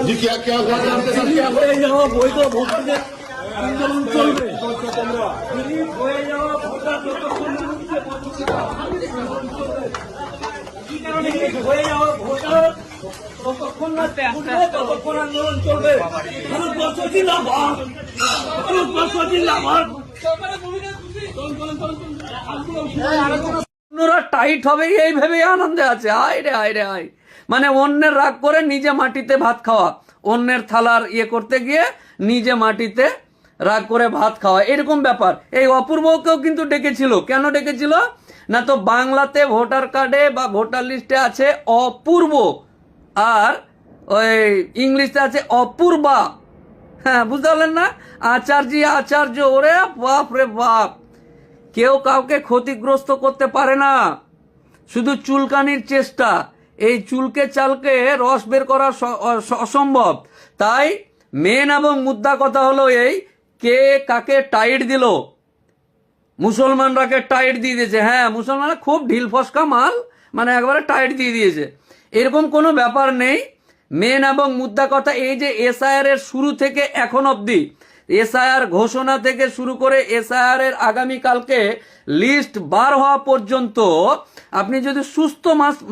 जी क्या क्या হয়ে যাওয়া বৈধ ভোটারদের আন্দোলন চলবে। হয়ে যাওয়া ভোটার যতক্ষণ হয়ে যাওয়া ভোটার ততক্ষণ না ততক্ষণ আন্দোলন চলবে। ভারতবর্ষ জিন্দাবাদ, ভারতবর্ষ জিন্দাবাদ। অন্যরা টাইট হবে এই ভেবে আনন্দে আছে। হায় রে হায় রে হায়, মানে অন্যের রাগ করে নিজে মাটিতে ভাত খাওয়া, অন্যের থালার ইয়ে করতে গিয়ে নিজে মাটিতে রাগ করে ভাত খাওয়া, এরকম ব্যাপার। এই অপূর্বকেও কিন্তু ডেকেছিল। কেন ডেকেছিল না, তো বাংলাতে ভোটার কার্ডে বা ভোটার লিস্টে আছে অপূর্ব, আর ওই ইংলিশে আছে অপূর্বা। হ্যাঁ, বুঝতে পারলেন না? আচার্য, ওরে বাপ রে বাপ। কেউ কাউকে ক্ষতিগ্রস্ত করতে পারে না, শুধু চুলকানির চেষ্টা। এই চুলকে চালকে রস বের করা অসম্ভব। তাই মেন এবং মুদ্রা কথা হলো এই, কে কাকে টাইট দিল। মুসলমানরাকে টাইট দিয়ে দিয়েছে। হ্যাঁ, মুসলমানরা খুব ঢিল ফসকা মাল, মানে একবারে টাইট দিয়ে দিয়েছে। এরকম কোনো ব্যাপার নেই। মেন এবং মুদ্রা কথা এই যে এসআইআর এর শুরু থেকে এখন অবধি, এসআইআর ঘোষণা থেকে শুরু করে এসআইআর এর আগামীকালকে লিস্ট বার হওয়া পর্যন্ত আপনি যদি সুস্থ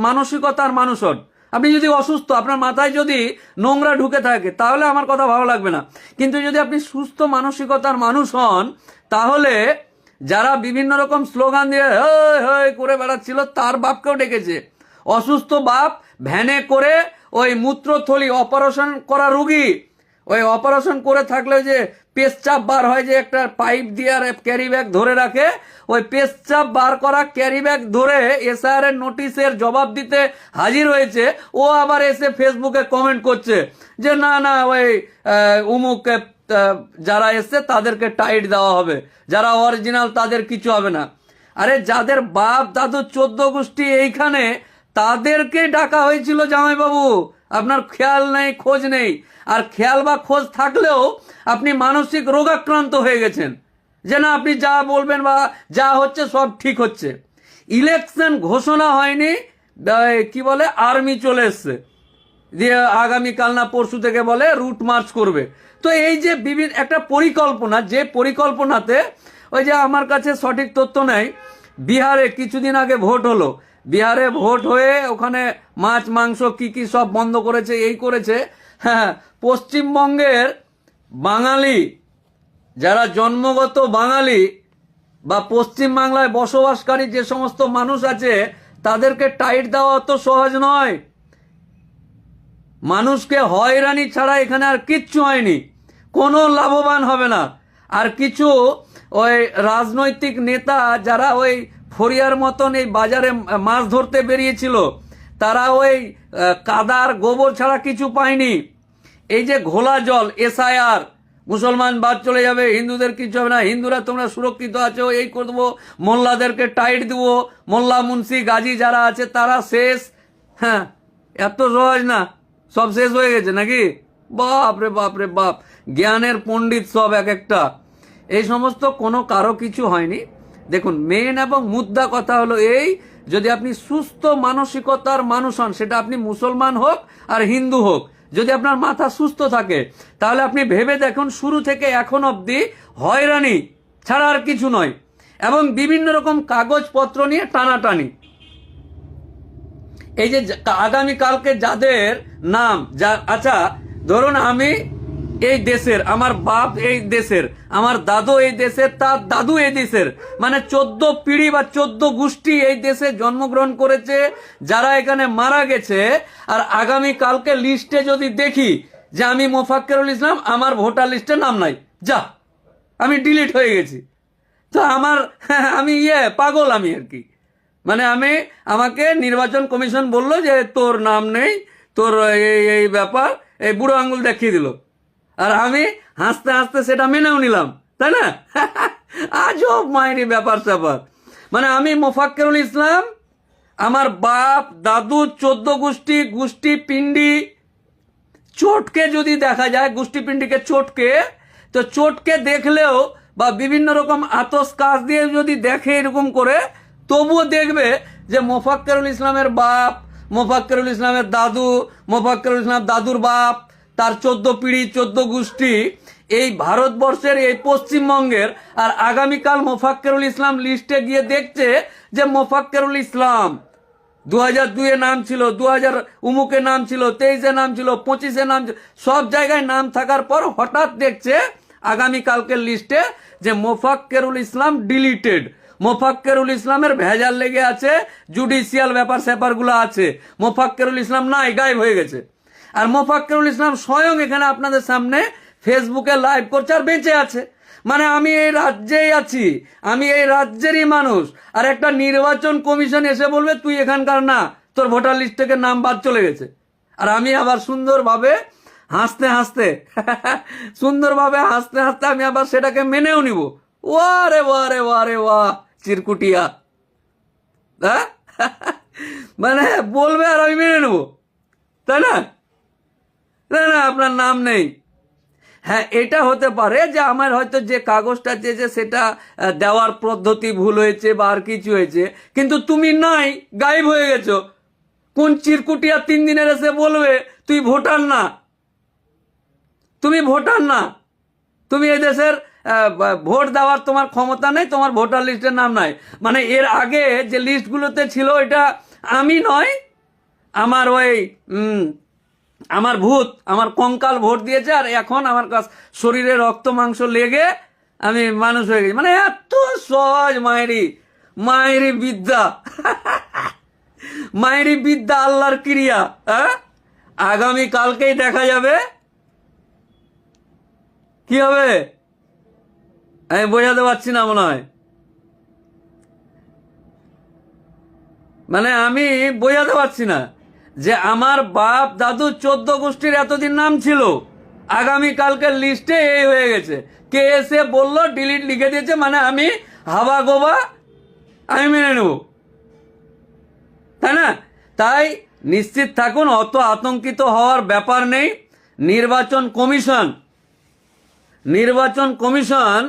মানসিকতার মানুষ হন, আপনি যদি অসুস্থ, আপনার মাথায় যদি নোংরা ঢুকে থাকে, তাহলে আমার কথা ভালো লাগবে না। কিন্তু যদি আপনি সুস্থ মানসিকতার মানুষ হন, তাহলে যারা বিভিন্ন রকম স্লোগান দিয়ে করে বেড়াচ্ছিল, তার বাপকেও ডেকেছে। অসুস্থ বাপ ভ্যানে করে ওই মূত্রথলি অপারেশন করা রুগী, ওই অপারেশন করে থাকলে যে পেশচাপ বার হয়, যে একটা পাইপ দিয়ে আর ক্যারি ব্যাগ ধরে রাখে, ওই পেশচাপ বার করা ক্যারি ব্যাগ ধরে এসআইআর এর নোটিশের জবাব দিতে হাজির হয়েছে। ও আবার এসে ফেসবুকে কমেন্ট করছে যে না না, ওই উমুক যারা এসছে তাদেরকে টাইট দেওয়া হবে, যারা অরিজিনাল তাদের কিছু হবে না। আরে যাদের বাপ দাদু 14 গোষ্ঠী এইখানে, তাদেরকে ডাকা হয়েছিল জামাইবাবু। আপনার খেয়াল নেই, খোঁজ নেই। আর খেয়াল বা খোঁজ থাকলেও আপনি মানসিক রোগাক্রান্ত হয়ে গেছেন, যে না আপনি যা বলবেন বা যা হচ্ছে সব ঠিক হচ্ছে। ইলেকশন ঘোষণা হয়নি, কি বলে আর্মি চলে এসছে, দিয়ে আগামীকাল না পরশু থেকে বলে রুট মার্চ করবে। তো এই যে বিভিন্ন একটা পরিকল্পনা, যে পরিকল্পনাতে ওই যে আমার কাছে সঠিক তথ্য নেই, বিহারে কিছুদিন আগে ভোট হলো, বিহারে ভোট হয়ে ওখানে মাছ মাংস কি সব বন্ধ করেছে, এই করেছে। হ্যাঁ, পশ্চিমবঙ্গের বাঙালি, যারা জন্মগত বাঙালি বা পশ্চিম বাংলায় বসবাসকারী যে সমস্ত মানুষ আছে, তাদেরকে টাইট দেওয়া অত সহজ নয়। মানুষকে হয়রানি ছাড়া এখানে আর কিচ্ছু হয়নি, কোনো লাভবান হবে না। আর কিছু ওই রাজনৈতিক নেতা যারা ওই ফরিয়ার মতন এই বাজারে মাছ ধরতে বেরিয়েছিল, তারা ওই কাদার গোবর ছাড়া কিছু পায়নি। এই যে ঘোলা জল এসআইআর, মুসলমান বাদ চলে যাবে, হিন্দুদের কিছু হবে না, হিন্দুরা তোমরা সুরক্ষিত আছো, এই করে দেবো, মোল্লাদেরকে টাইট দেবো, মোল্লা মুন্সি গাজী যারা আছে তারা শেষ। হ্যাঁ, এত সহজ না, সব শেষ হয়ে গেছে নাকি? বাপ রে বাপ রে বাপ, জ্ঞানের পণ্ডিত সব এক একটা। এই সমস্ত কোনো কারো কিছু হয়নি। দেখুন, মেন এবং মুদ্রা কথা হলো এই, যদি আপনি সুস্থ মানসিকতার মানুষ হন, সেটা আপনি মুসলমান হোক আর হিন্দু হোক, যদি আপনার মাথা সুস্থ থাকে, তাহলে আপনি ভেবে দেখুন শুরু থেকে এখন অবধি হয়রানি ছাড়া আর কিছু নয়। এবং বিভিন্ন রকম কাগজপত্র নিয়ে টানাটানি। এই যে আগামীকালকে যাদের নাম, আচ্ছা ধরুন আমি এই দেশের, আমার বাপ এই দেশের, আমার দাদু এই দেশের, তার দাদু এই দেশের, মানে 14 পিঢ়ি বা 14 গোষ্ঠী এই দেশে জন্মগ্রহণ করেছে, যারা এখানে মারা গেছে। আর আগামীকালকে লিস্টে যদি দেখি যে আমি মোফাক্কেরুল ইসলাম, আমার ভোটার লিস্টে নাম নাই, যা আমি ডিলিট হয়ে গেছি, তো আমি পাগল আমি আর কি। মানে আমাকে নির্বাচন কমিশন বলল যে তোর নাম নেই, তোর এই ব্যাপার, এই বুড়ো আঙ্গুল দেখিয়ে দিল। আর আমি হাসতে হাসতে সেটা মেনেও নিলাম, তাই না? আজব মায়েরই ব্যাপার স্যাপার। মানে আমি মোফাক্কেরুল ইসলাম, আমার বাপ দাদু 14 গোষ্ঠী পিণ্ডি চটকে যদি দেখা যায়, গোষ্ঠী পিণ্ডিকে চটকে, তো চটকে দেখলেও বা বিভিন্ন রকম আতস কাজ দিয়ে যদি দেখে এরকম করে, তবুও দেখবে যে মোফাক্কেরুল ইসলামের বাপ মোফাক্কেরুল ইসলামের দাদু, মোফাক্কেরুল ইসলাম দাদুর বাপ, তার 14 পিঢ়ি 14 গোষ্ঠী এই ভারতবর্ষের এই পশ্চিমবঙ্গের। আর আগামীকাল মোফাক্কেরুল ইসলাম লিস্টে গিয়ে দেখছে যে মোফাক্কেরুল ইসলাম 2002-এ নাম ছিল, 2000 উমুকে নাম ছিল, 23-এ নাম ছিল, 25-এ নাম ছিল, সব জায়গায় নাম থাকার পর হঠাৎ দেখছে আগামীকালকের লিস্টে যে মোফাক্কেরুল ইসলাম ডিলিটেড। মোফাক্কেরুল ইসলামের ভেজাল লেগে আছে, জুডিশিয়াল ব্যাপার স্যাপারগুলো আছে, মোফাক্কেরুল ইসলাম নাই, গায়েব হয়ে গেছে। আর মোফাক্কেরুল ইসলাম স্বয়ং এখানে আপনাদের সামনে ফেসবুকে লাইভ করছে আর বেঁচে আছে। মানে আমি এই রাজ্যেই আছি, আমি এই রাজ্যেরই মানুষ, আর একটা নির্বাচন কমিশন এসে বলবে তুই এখানকার না, তোর ভোটার লিস্ট থেকে নাম বাদ চলে গেছে। আর আমি আবার সুন্দরভাবে হাসতে হাসতে সুন্দরভাবে হাসতে হাসতে আমি আবার সেটাকে মেনেও নিব। ওয়ারে ওয়ারে ওয়ারে ওয়াহ চিরকুটিয়া, হ্যাঁ মানে বলবে আর আমি মেনে নেব, তাই না? না না, আপনার নাম নেই। হ্যাঁ, এটা হতে পারে যে আমার হয়তো যে কাগজটা চেয়েছে সেটা দেওয়ার পদ্ধতি ভুল হয়েছে বা আর কিছু হয়েছে, কিন্তু তুমি নাই, গায়েব হয়ে গেছো। কোন চিরকুটিয়া 3 দিনের এসে বলবে তুই ভোটার না, তুমি ভোটার না, তুমি এই দেশের ভোট দেওয়ার তোমার ক্ষমতা নেই, তোমার ভোটার লিস্টের নাম নাই। মানে এর আগে যে লিস্টগুলোতে ছিল এটা আমি নয়, আমার ওই আমার ভূত, আমার কঙ্কাল ভোট দিয়েছে, আর এখন আমার কাছে শরীরে রক্ত মাংস লেগে আমি মানুষ হয়ে গেছি। মানে এত সহজ মায়েরি বিদ্যা মায়েরি বিদ্যা, আল্লাহর ক্রিয়া। হ্যাঁ, আগামী কালকেই দেখা যাবে কি হবে। আমি বোঝাতে পারছি না মনে হয়, মানে আমি বোঝাতে পারছি না যে আমার বাপ দাদু 14 গোষ্ঠীর এতদিন নাম ছিল, আগামীকালকের লিস্টে এই হয়ে গেছে। কে এসে বললো ডিলিট লিখে দিয়েছে, মানে আমি হাবা গোবা আমি মেনে নেব, তাই না? তাই নিশ্চিত থাকুন, অত আতঙ্কিত হওয়ার ব্যাপার নেই। নির্বাচন কমিশন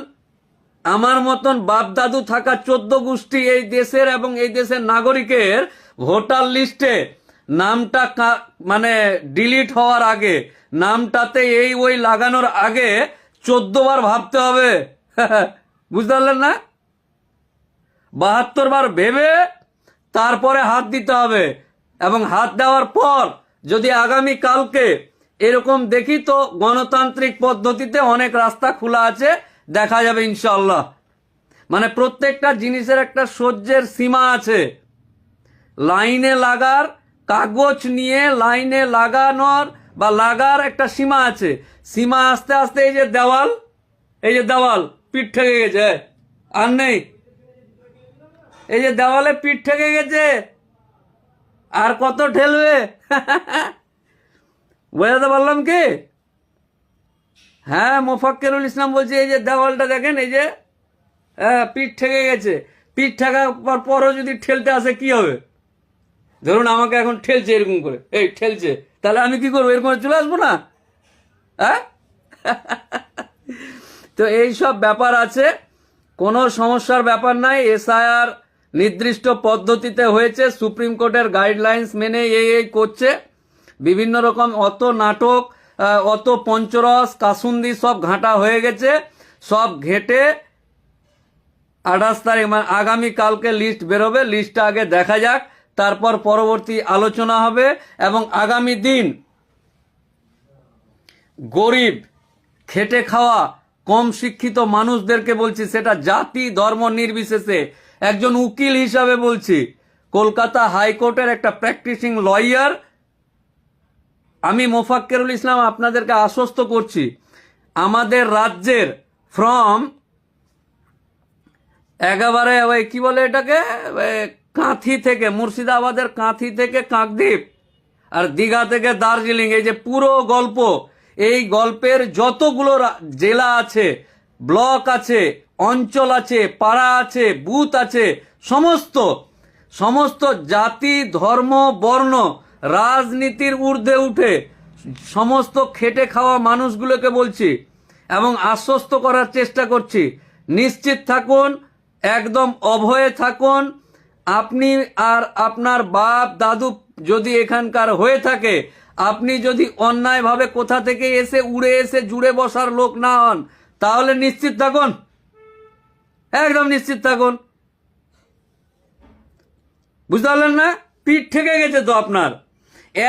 আমার মতন বাপ দাদু থাকা 14 গোষ্ঠী এই দেশের এবং এই দেশের নাগরিকের ভোটার লিস্টে নামটা মানে ডিলিট হওয়ার আগে, নামটাতে এই ওই লাগানোর আগে 14 বার ভাবতে হবে। বুঝতে পারলেন না? 72 বার ভেবে তারপরে হাত দিতে হবে। এবং হাত দেওয়ার পর যদি আগামী কালকে এরকম দেখি, তো গণতান্ত্রিক পদ্ধতিতে অনেক রাস্তা খোলা আছে, দেখা যাবে ইনশাল্লাহ। মানে প্রত্যেকটা জিনিসের একটা সহ্যের সীমা আছে। লাইনে লাগার, কাগজ নিয়ে লাইনে লাগানোর বা লাগার একটা সীমা আছে। সীমা আস্তে আস্তে এই যে দেওয়াল পিঠ ঠেকে গেছে, আর নেই। এই যে দেওয়ালে পিঠ ঠেকে গেছে, আর কত ঠেলবে? বোঝাতে পারলাম কি? হ্যাঁ, মোফাক্কেরুল ইসলাম বলছে এই যে দেওয়ালটা দেখেন, এই যে পিঠ ঠেকে গেছে। পিঠ ঠেকার পরও যদি ঠেলতে আসে কি হবে? ধরুন আমাকে এখন ঠেলছে এরকম করে, এই ঠেলছে, তাহলে আমি কি করবো? এরকম চলে আসবো না? হ্যাঁ তো এই সব ব্যাপার আছে, কোনো সমস্যার ব্যাপার নাই। এসআইআর নির্দিষ্ট পদ্ধতিতে হয়েছে, সুপ্রিম কোর্টের গাইডলাইন্স মেনে এই করছে। বিভিন্ন রকম অত নাটক, অত পঞ্চরস কাসুন্দি সব ঘাঁটা হয়ে গেছে। সব ঘেটে 28 তারিখ মানে আগামী কালকে লিস্ট বেরোবে। লিস্টটা আগে দেখা যাক, তারপর পরবর্তী আলোচনা হবে। এবং আগামী দিন গরিব, খেটে খাওয়া, কম শিক্ষিত মানুষদেরকে বলছি, সেটা জাতি ধর্ম নির্বিশেষে, একজন উকিল হিসাবে বলছি, কলকাতা হাইকোর্টের একটা প্র্যাকটিসিং লয়ার আমি মোফাক্কেরুল ইসলাম আপনাদেরকে আশ্বস্ত করছি, আমাদের রাজ্যের ফ্রম একেবারে ওই কি বলে এটাকে, কাঁথি থেকে, মুর্শিদাবাদের কাঁথি থেকে কাকদ্বীপ, আর দীঘা থেকে দার্জিলিং, এই যে পুরো গল্প, এই গল্পের যতগুলো জেলা আছে, ব্লক আছে, অঞ্চল আছে, পাড়া আছে, বুথ আছে, সমস্ত জাতি ধর্ম বর্ণ রাজনীতির ঊর্ধ্বে উঠে সমস্ত খেটে খাওয়া মানুষগুলোকে বলছি এবং আশ্বস্ত করার চেষ্টা করছি, নিশ্চিত থাকুন, একদম অভয়ে থাকুন। আপনি আর আপনার বাপ দাদু যদি এখানকার হয়ে থাকে, আপনি যদি অন্যায়ভাবে কোথা থেকে এসে উড়ে এসে জুড়ে বসার লোক না হন, তাহলে নিশ্চিত থাকুন, একদম নিশ্চিত থাকুন। বুঝতে পারলেন না? পিঠ ঠেকে গেছে তো আপনার।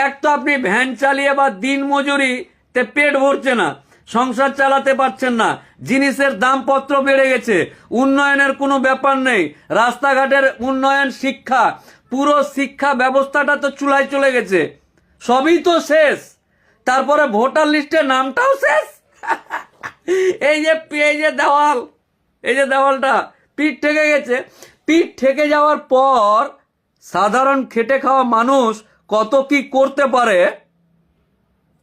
এক তো আপনি ভ্যান চালিয়ে বা দিন মজুরিতে পেট ভরছে না, সংসার চালাতে পারছেন না, জিনিসের দামপত্র বেড়ে গেছে, উন্নয়নের কোনো ব্যাপার নেই, রাস্তাঘাটের উন্নয়ন, শিক্ষা, পুরো শিক্ষা ব্যবস্থাটা তো চুলায় চলে গেছে, সবই তো শেষ। তারপরে ভোটার লিস্টে নামটাও শেষ। এই যে দেওয়াল, এই যে দেওয়ালটা পিঠ ঠেকে গেছে। পিঠ ঠেকে যাওয়ার পর সাধারণ খেটে খাওয়া মানুষ কত কি করতে পারে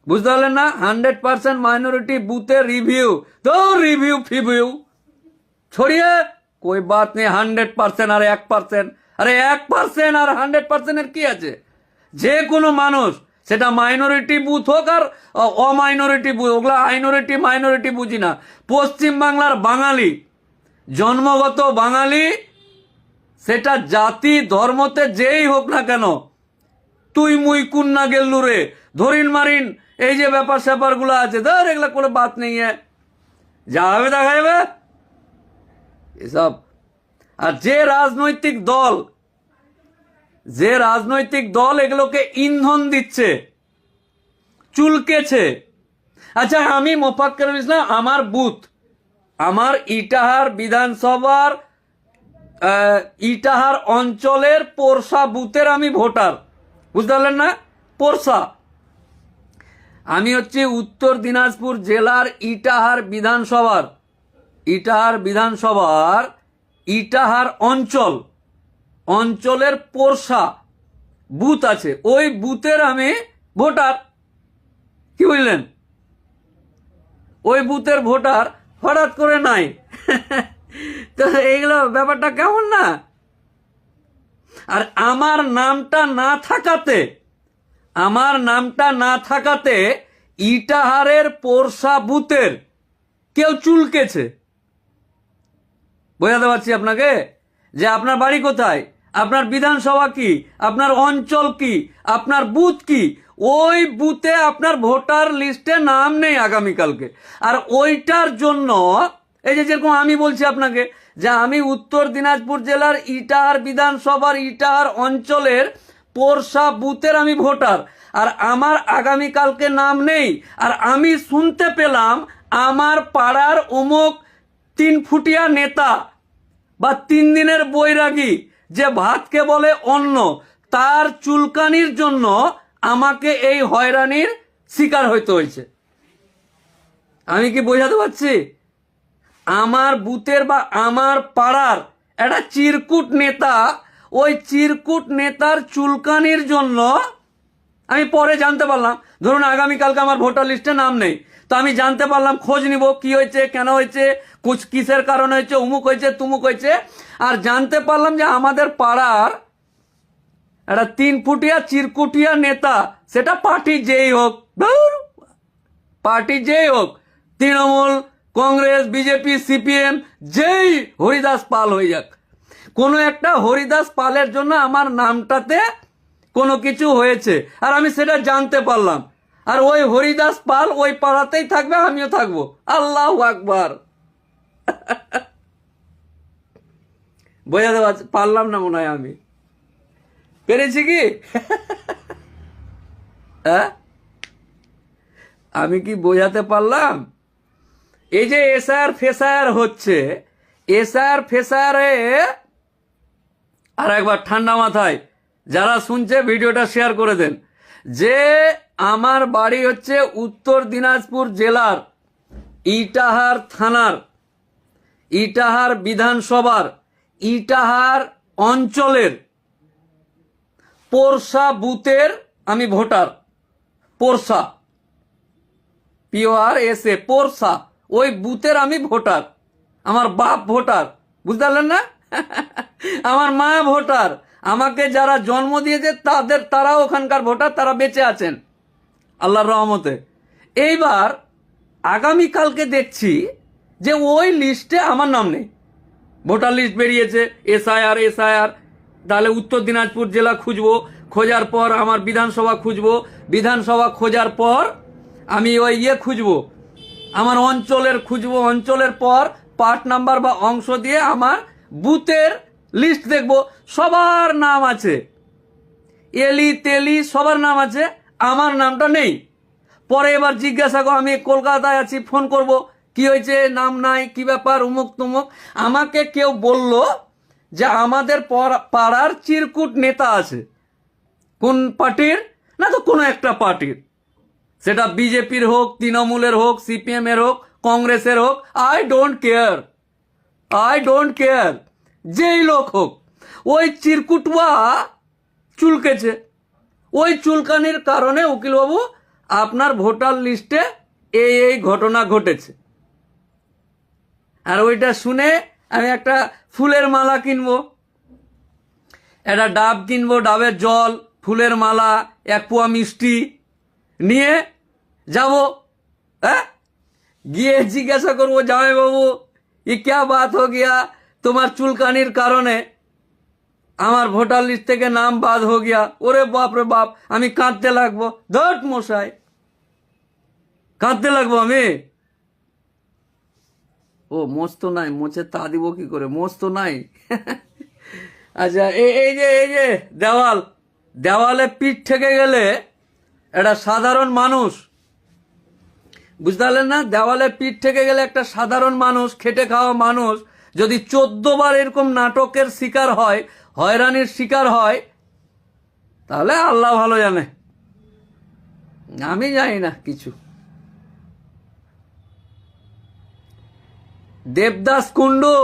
বুঝতে পারলেন না? 100% মাইনরিটি বুথের রিভিউ, তো রিভিউ ফিভিউ ছড়িয়ে कोई बात नहीं। 100% আর 1%, আরে 1% আর 100% এর কি আছে? যে কোনো মানুষ, সেটা মাইনরিটি বুথ হোক আর অমাইনরিটি বুথ, ওগুলা মাইনরিটি বুঝি না। পশ্চিম বাংলার বাঙালি, জন্মগত বাঙালি, সেটা জাতি ধর্মতে যেই হোক না কেন, তুই মুই কুন্না গেল্লু রে, ধরিন মারিন, এই যে ব্যাপার স্যাপার গুলো আছে, ধর এগুলা কোনো বাত নেই, যা হবে দেখা যাবে এসব। আর যে রাজনৈতিক দল এগুলোকে ইন্ধন দিচ্ছে, চুলকেছে। আচ্ছা, আমি মোফাক্কেরুল ইসলাম, আমার বুথ, আমার ইটাহার বিধানসভার ইটাহার অঞ্চলের পোরশা বুথের আমি ভোটার, বুঝতে পারলেন না? পোরশা, আমি হচ্ছে উত্তর দিনাজপুর জেলার ইটাহার বিধানসভার ইটাহার অঞ্চলের পোরশা বুথ আছে, ওই বুথের আমি ভোটার। কি বুঝলেন? ওই বুথের ভোটার হঠাৎ করে নাই। তো এইগুলো ব্যাপারটা কেমন না? আর আমার নামটা না থাকাতে ইটাহারের পোরশা বুথের কেউ চুলকেছে। বোঝাতে পারছি আপনাকে যে আপনার বাড়ি কোথায়, আপনার বিধানসভা কি, আপনার অঞ্চল কি, আপনার বুথ কি, ওই বুথে আপনার ভোটার লিস্টে নাম নেই আগামীকালকে। আর ওইটার জন্য এই যে যেরকম আমি বলছি আপনাকে যে আমি উত্তর দিনাজপুর জেলার ইটাহার বিধানসভার ইটাহার অঞ্চলের পোরশা বুথের আমি ভোটার, আর আমার আগামীকালকে নাম নেই। আর আমি শুনতে পেলাম আমার পাড়ার অমুক 3 ফুটিয়া নেতা বা 3 দিনের বৈরাগী, যে ভাতকে বলে অন্ন, তার চুলকানির জন্য আমাকে এই হয়রানির শিকার হইতে হয়েছে। আমি কি বোঝাতে পারছি? আমার বুথের বা আমার পাড়ার একটা চিরকুট নেতা, ওই চিরকুট নেতার চুলকানির জন্য আমি পরে জানতে পারলাম, ধরুন আগামীকালকে আমার ভোটার লিস্টে নাম নেই, তো আমি জানতে পারলাম, খোঁজ নিব কি হয়েছে, কেন হয়েছে, কিসের কারণে হয়েছে, অমুক হয়েছে তুমুক হয়েছে, আর জানতে পারলাম যে আমাদের পাড়ার একটা 3 ফুটিয়া চিরকুটিয়া নেতা, সেটা পার্টি যেই হোক, তৃণমূল, কংগ্রেস, বিজেপি, সিপিএম, যেই হরিদাস পাল হয়ে যাক, কোনো একটা হরিদাস পালের জন্য আমার নামটাতে কোনো কিছু হয়েছে, আর আমি সেটা জানতে পারলাম। আর ওই হরিদাস পাল ওই পাড়াতেই থাকবে, আমিও থাকবো। আল্লাহু আকবার। বোঝাতে পারলাম না মনে হয়, আমি পেরেছি কি? আমি কি বোঝাতে পারলাম? এই যে এসআর ফেসার হচ্ছে, এসআর ফেসারে আর একবার ঠান্ডা মাথায় যারা শুনছে ভিডিওটা শেয়ার করে দেন, যে আমার বাড়ি হচ্ছে উত্তর দিনাজপুর জেলার ইটাহার থানার ইটাহার বিধানসভার ইটাহার অঞ্চলের পোরশা বুথের আমি ভোটার। পোরশা, PORSA, পোরশা, ওই বুথের আমি ভোটার। আমার বাপ ভোটার, বুঝতে পারলেন না? আমার মা ভোটার, আমাকে যারা জন্ম দিয়েছে তারাও ওখানকার ভোটার, তারা বেঁচে আছেন আল্লাহর রহমতে। এইবার আগামীকালকে দেখছি যে ওই লিস্টে আমার নাম নেই। ভোটার লিস্ট বেরিয়েছে, এসআইআর, তাহলে উত্তর দিনাজপুর জেলা খুঁজবো, খোঁজার পর আমার বিধানসভা খুঁজবো, বিধানসভা খোঁজার পর আমি ওই খুঁজবো, আমার অঞ্চলের খুঁজবো, অঞ্চলের পর পার্ট নাম্বার বা অংশ দিয়ে আমার বুথের লিস্ট দেখবো, সবার নাম আছে, এলি তেলি সবার নাম আছে, আমার নামটা নেই। পরে এবার জিজ্ঞাসা করো, আমি কলকাতায় আছি, ফোন করব, কি হয়েছে, নাম নাই, কি ব্যাপার, উমুক তুমুক। আমাকে কেউ বলল যে আমাদের পাড়ার চিরকুট নেতা আছে, কোন পার্টির, না তো কোনো একটা পার্টির, সেটা বিজেপির হোক, তৃণমূলের হোক, সিপিএম এর হোক, কংগ্রেসের হোক, আই ডোন্ট কেয়ার, যেই লোক হোক, ওই চিরকুটুয়া চুলকেছে, ওই চুলকানির কারণে উকিলবাবু আপনার ভোটার লিস্টে এই ঘটনা ঘটেছে। আর ওইটা শুনে আমি একটা ফুলের মালা কিনবো, একটা ডাব কিনবো, ডাবের জল, ফুলের মালা, 1 পোয়া মিষ্টি নিয়ে যাব, হ্যাঁ, গিয়ে জিজ্ঞাসা করবো, জামাইবাবু ই ক্যা বাত হো গিয়া, তোমার চুলকানির কারণে আমার ভোটার লিস্ট থেকে নাম বাদ হো গিয়া। ওরে বাপ রে বাপ, আমি কাঁদতে লাগবো, ধট মশাই, কাঁদতে লাগবো আমি। ও মোচ তো নাই, মোচে তা দিব কি করে, মোচ তো নাই। আচ্ছা, এই যে দেওয়ালে পিঠ ঠেকে গেলে একটা সাধারণ মানুষ, বুঝতে পারলেন না, দেওয়ালে পিঠ ঠেকে গেলে একটা সাধারণ মানুষ, খেটে খাওয়া মানুষ যদি 14 বার এরকম নাটকের শিকার হয়, হয়রানির শিকার হয়, তাহলে আল্লাহ ভালো জানে, আমি জানি না কিছু। দেবদাস কুণ্ডু,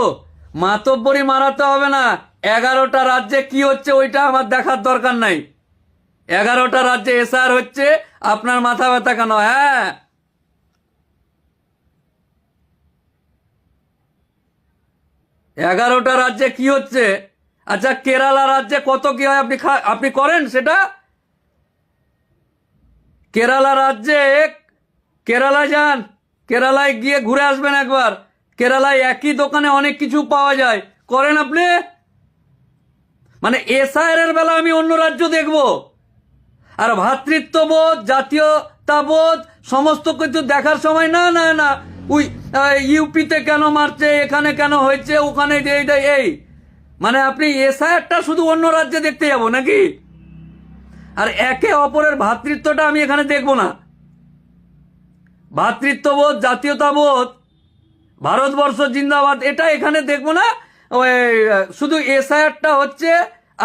মাতব্বরি মারাতে হবে না, 11টা রাজ্যে কি হচ্ছে ওইটা আমার দেখার দরকার নাই। 11টা রাজ্যে এসআর হচ্ছে, আপনার মাথা ব্যথা কেন? হ্যাঁ, 11টা রাজ্যে কি হচ্ছে। আচ্ছা, কেরালা রাজ্যে কত কি হয় আপনি করেন সেটা? কেরালা রাজ্যে, কেরালায় যান, কেরালায় গিয়ে ঘুরে আসবেন একবার, কেরালায় একই দোকানে অনেক কিছু পাওয়া যায়, করেন আপনি? মানে এসআইআর এর বেলা আমি অন্য রাজ্য দেখব, আর ভ্রাতৃত্ববোধ, জাতীয়তাবোধ সমস্ত কিছু দেখার সময় না না না, ওই ইউপিতে কেন মারছে, এখানে কেন হয়েছে, ওখানে এই, মানে আপনি এসআইআরটা শুধু অন্য রাজ্যে দেখতে যাব নাকি? আর একে অপরের ভ্রাতৃত্বটা আমি এখানে দেখব না। ভ্রাতৃত্ববোধ, জাতীয়তাবোধ, ভারতবর্ষ জিন্দাবাদ, এটা এখানে দেখবো না। ওই শুধু এসআইআরটা হচ্ছে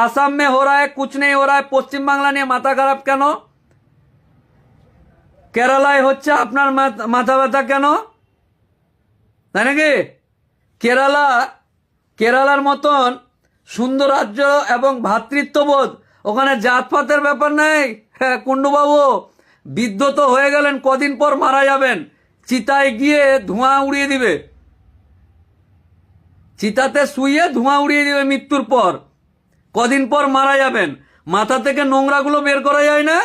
আসাম মে হো রা হ্যায়, কুছ নেই হো রা হ্যায়, পশ্চিমবাংলা নিয়ে মাথা খারাপ কেন? কেরালায় হচ্ছে, আপনার মাথা ব্যথা কেন? তাই নাকি? কেরালার মতন সুন্দর রাজ্য এবং ভ্রাতৃত্ববোধ, ওখানে জাতপাতের ব্যাপার নেই। হ্যাঁ কুণ্ডুবাবু, বৃদ্ধ তো হয়ে গেলেন, কদিন পর মারা যাবেন, চিতায় গিয়ে ধোঁয়া উড়িয়ে দিবে, চিতাতে শুয়ে ধোঁয়া উড়িয়ে দিবে মৃত্যুর পর, কদিন পর মারা যাবেন, মাথা থেকে নোংরাগুলো বের করা যায় না?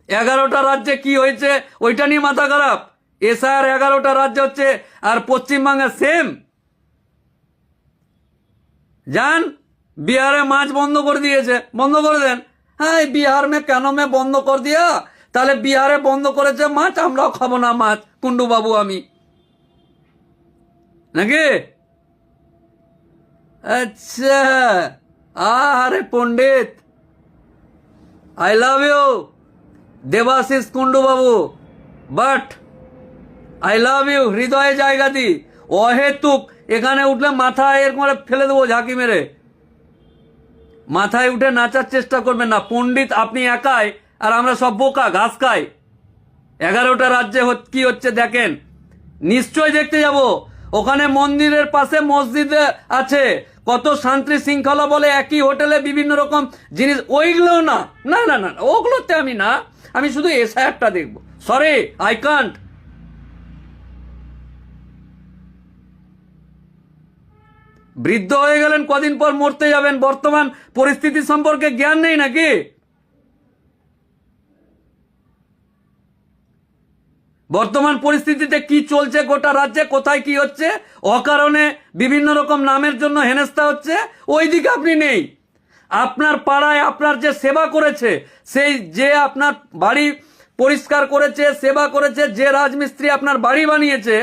11টা রাজ্যে কি হয়েছে ওইটা নিয়ে মাথা খারাপ? এসআইআর 11টা রাজ্য হচ্ছে, আর পশ্চিমবঙ্গে সেম। যান, বিহারে মাছ বন্ধ করে দিয়েছে, বন্ধ করে দেন। হ্যাঁ, বিহার মে কেন মে বন্ধ করে দিয়া, তাহলে বিহারে বন্ধ করেছে মাছ, আমরাও খাবো না মাছ, কুণ্ডু বাবু আমি, নাকি? আচ্ছা, আরে পণ্ডিত, I love you Debashish Kundu বাবু, বাট আই লাভ ইউ হৃদয়ে জায়গা দি, অহেতুক এখানে উঠলে মাথা এর করে ফেলে দেবো ঝাঁকি মেরে, মাথায় উঠে নাচার চেষ্টা করবেন না। পণ্ডিত আপনি একাই, আর আমরা সব বোকা, ঘাস খাই। 11টা রাজ্যে কি হচ্ছে দেখেন, নিশ্চয় দেখতে যাব। ওখানে মন্দিরের পাশে মসজিদ আছে, কত শান্তি শৃঙ্খলা বলে, একই হোটেলে বিভিন্ন রকম জিনিস, ওইগুলো না না না না, ওগুলোতে আমি না, আমি শুধু এসআইআরটা দেখবো। Sorry, I can't. বৃদ্ধ হয়ে গেলেন, কদিন পর মরতে যাবেন, বর্তমান পরিস্থিতি সম্পর্কে জ্ঞান নেই নাকি? বর্তমান পরিস্থিতিতে কি চলছে গোটা রাজ্যে, কোথায় কি হচ্ছে, অকারণে বিভিন্ন রকম নামের জন্য হেনস্থা হচ্ছে, ওই দিকে আপনি নেই। আপনার পাড়ায় আপনার যে সেবা করেছে, সেই যে আপনার বাড়ি পরিষ্কার করেছে, সেবা করেছে, যে রাজমিস্ত্রি আপনার বাড়ি বানিয়েছে,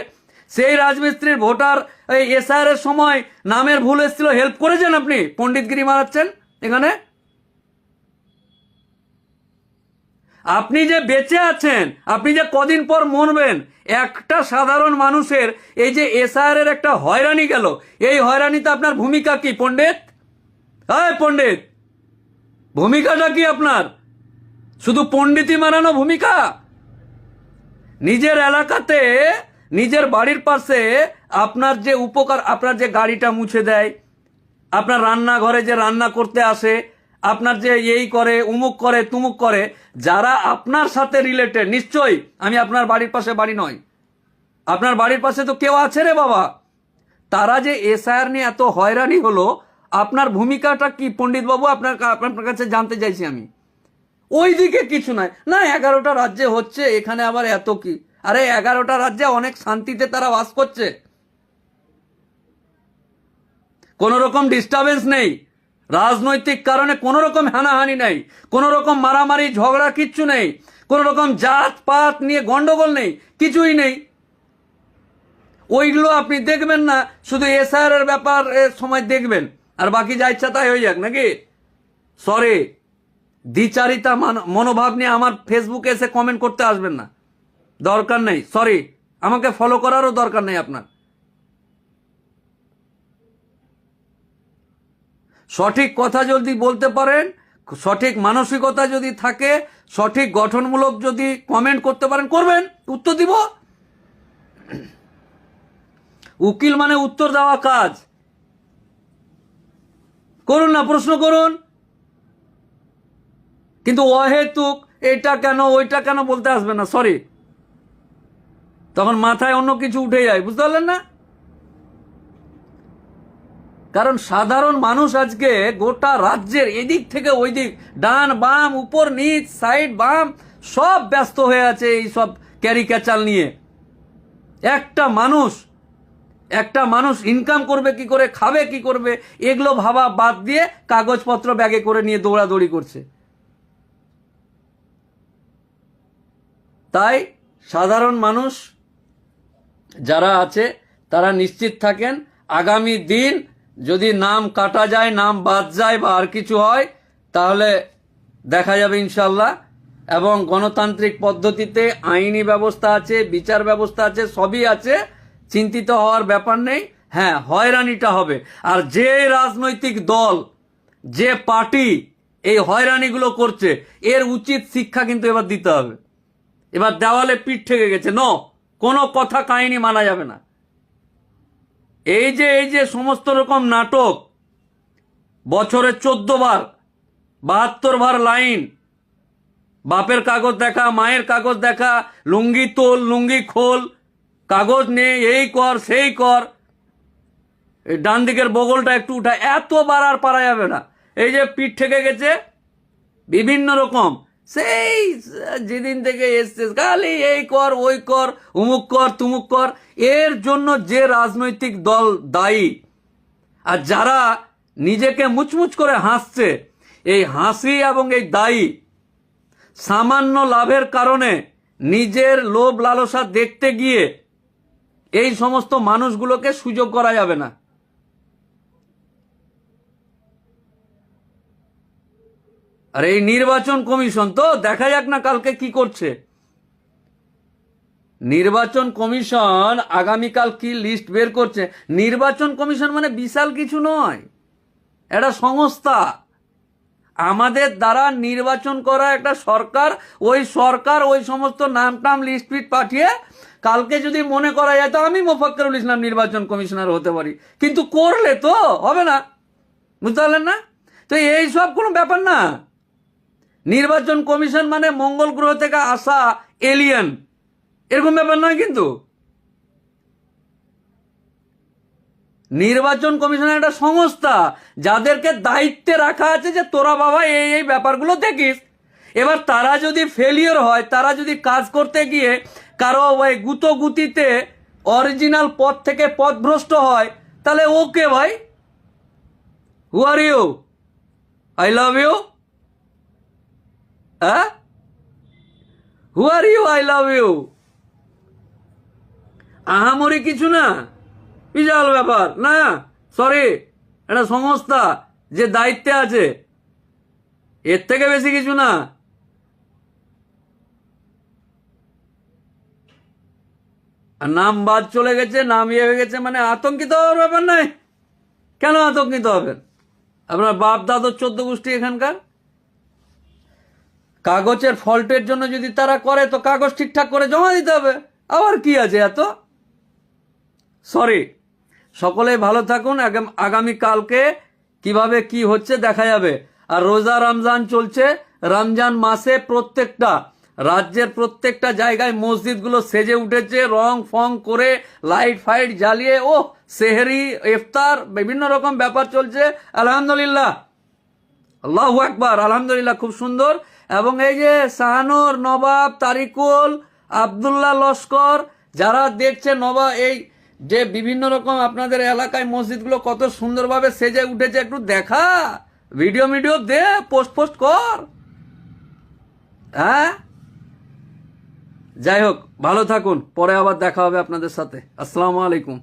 সেই রাজমিস্ত্রির ভোটার এই এসআইআর এর সময় নামের ভুল এসেছিল, হেল্প করেছেন আপনি, পণ্ডিতগিরি মারাচ্ছেন এখানে। আপনি যে বেঁচে আছেন, আপনি যে কদিন পর মরবেন, একটা সাধারণ মানুষের এই যে এসআইআর এর একটা হয়রানি গেল, এই হয়রানিতে আপনার ভূমিকা কি পণ্ডিত? হ্যাঁ পণ্ডিত, ভূমিকাটা কি আপনার? শুধু পণ্ডিতি মারানো ভূমিকা? নিজের এলাকাতে, নিজের বাড়ির পাশে আপনার যে উপকার, আপনার যে গাড়িটা মুছে দেয়, আপনার রান্নাঘরে যে রান্না করতে আসে, আপনার যে এই করে, উমুক করে, তুমুক করে, যারা আপনার সাথে রিলেটেড, নিশ্চয়ই আমি আপনার বাড়ির পাশে বাড়ি নয়, আপনার বাড়ির পাশে তো কেউ আছে রে বাবা, তারা যে এসআইআর নিয়ে এত হয়রানি হলো, আপনার ভূমিকাটা কি পণ্ডিত বাবু? আপনার কাছে জানতে চাইছি আমি। ওইদিকে কিছু নাই, না 11টা রাজ্যে হচ্ছে, এখানে আবার এত কি? আরে 11টা রাজ্যে অনেক শান্তিতে তারা বাস করছে, কোন রকম ডিস্টারবেন্স নেই, রাজনৈতিক কারণে কোন রকম হানাহানি নেই, কোন রকম মারামারি ঝগড়া কিচ্ছু নেই, কোন রকম জাত পাত নিয়ে গন্ডগোল নেই, কিছুই নেই। ওইগুলো আপনি দেখবেন না, শুধু এসআইআর এর ব্যাপার সময় দেখবেন, আর বাকি যা ইচ্ছা তাই হয়ে যাক নাকি? সরি, দ্বিচারিতা মনোভাব নিয়ে আমার ফেসবুকে এসে কমেন্ট করতে আসবেন না, দরকার নেই। সরি, আমাকে ফলো করারও দরকার নেই আপনার। সঠিক কথা যদি বলতে পারেন, সঠিক মানসিকতা যদি থাকে, সঠিক গঠনমূলক যদি কমেন্ট করতে পারেন, করবেন, উত্তর দিব। উকিল মানে উত্তর দেওয়া কাজ, করুন না, প্রশ্ন করুন, কিন্তু অহেতুক এটা কেন ওইটা কেন বলতে আসবে না। সরি, তখন মাথায় অন্য কিছু উঠে যায়, বুঝতে পারলেন না? কারণ সাধারণ মানুষ আজকে গোটা রাজ্যের এদিক থেকে ওই দিক, ডান বাম, উপর নিচ, সাইড বাম, সব ব্যস্ত হয়ে আছে এই সব ক্যারিক্যাচার নিয়ে। একটা মানুষ ইনকাম করবে কি করে, খাবে কি করবে, এগুলো ভাবা বাদ দিয়ে কাগজপত্র ব্যাগে করে নিয়ে দৌড়াদৌড়ি করছে। তাই সাধারণ মানুষ যারা আছে তারা নিশ্চিত থাকেন, আগামী দিন যদি নাম কাটা যায়, নাম বাদ যায় বা আর কিছু হয়, তাহলে দেখা যাবে ইনশাল্লাহ। এবং গণতান্ত্রিক পদ্ধতিতে আইনি ব্যবস্থা আছে, বিচার ব্যবস্থা আছে, সবই আছে, চিন্তিত হওয়ার ব্যাপার নেই। হ্যাঁ, হয়রানিটা হবে, আর যে রাজনৈতিক দল, যে পার্টি এই হয়রানিগুলো করছে, এর উচিত শিক্ষা কিন্তু এবার দিতে হবে। এবার দেওয়ালে পিঠ ঠেকে গেছে, কোনো কথা কাহিনী মানা যাবে না। এই যে সমস্ত রকম নাটক, বছরে 14 বার 72 বার লাইন, বাপের কাগজ দেখা, মায়ের কাগজ দেখা, লুঙ্গি তোল, লুঙ্গি খোল, কাগজ নে, এই কর সেই কর, এই ডান দিকের বগলটা একটু উঠা, এতবার আর পারা যাবে না। এই যে পিঠ ঠেকে গেছে বিভিন্ন রকম, সেই যেদিন থেকে এসছে খালি এই কর ওই কর, উমুক কর তুমুক কর। এর জন্য যে রাজনৈতিক দল দায়ী, আর যারা নিজেকে মুচমুচ করে হাসছে, এই হাসি এবং এই দায়ী, সামান্য লাভের কারণে নিজের লোভ লালসা দেখতে গিয়ে এই সমস্ত মানুষগুলোকে সুযোগ করা যাবে না। আর এই নির্বাচন কমিশন তো দেখা যাক না কালকে কি করছে। নির্বাচন কমিশন আগামীকাল কি লিস্ট বের করছে। নির্বাচন কমিশন মানে বিশাল কিছু নয়, এটা সংস্থা। আমাদের দ্বারা নির্বাচন করা একটা সরকার, ওই সরকার ওই সমস্ত নাম টাম লিস্ট ফিট পাঠিয়ে, কালকে যদি মনে করা যায় তো আমি মোফাক্কেরুল ইসলাম নির্বাচন কমিশনার হতে পারি, কিন্তু করলে তো হবে না, বুঝতে পারলেন না? তো এই সব কোনো ব্যাপার না। নির্বাচন কমিশন মানে মঙ্গল গ্রহ থেকে আসা এলিয়েন, এরকম ব্যাপার নয়। কিন্তু নির্বাচন কমিশন একটা সংস্থা, যাদেরকে দায়িত্বে রাখা আছে যে তোরা বাবা এই ব্যাপারগুলো দেখিস। এবার তারা যদি ফেলিওর হয়, তারা যদি কাজ করতে গিয়ে কারো ওই গুতোগুতিতে অরিজিনাল পথ থেকে পথভ্রষ্ট হয়, তাহলে ওকে ভাই, who are you, I love you. হ্যাঁ, who are you, I love you. আহামরি কিছু না, বিশাল ব্যাপার না। সরি, একটা সংস্থা যে দায়িত্বে আছে, এর থেকে বেশি কিছু না। আর নাম বাদ চলে গেছে, নাম ইয়ে হয়ে গেছে, মানে আতঙ্কিত হওয়ার ব্যাপার নাই। কেন আতঙ্কিত হবেন? আপনার বাপ দাদর 14 গোষ্ঠী এখানকার। কাগজের ফল্টের জন্য যদি তারা করে তো কাগজ ঠিকঠাক করে জমা দিতে হবে, আবার কি আছে এত। সরি, সকলে ভালো থাকুন। আগামী কালকে কিভাবে কি হচ্ছে দেখা যাবে। আর রোজা রমজান চলছে, রমজান মাসে প্রত্যেকটা রাজ্যের প্রত্যেকটা জায়গায় মসজিদগুলো সেজে উঠেছে রং ফং করে, লাইট ফাইট জ্বালিয়ে। ও সেহরি, ইফতার, বিভিন্ন রকম ব্যাপার চলছে। আলহামদুলিল্লাহ, আল্লাহু আকবার, আলহামদুলিল্লাহ, খুব সুন্দর। এবং এই যে শাহানুর, নবাব, তারিকুল, আবদুল্লাহ লস্কর, যারা দেখছে নবাব, এই যে বিভিন্ন রকম আপনাদের এলাকায় মসজিদগুলো কত সুন্দরভাবে সেজে উঠেছে, একটু দেখা, ভিডিও দে, পোস্ট কর। হ্যাঁ, যাই হোক, ভালো থাকুন, পরে আবার দেখা হবে আপনাদের সাথে। আসসালামু আলাইকুম।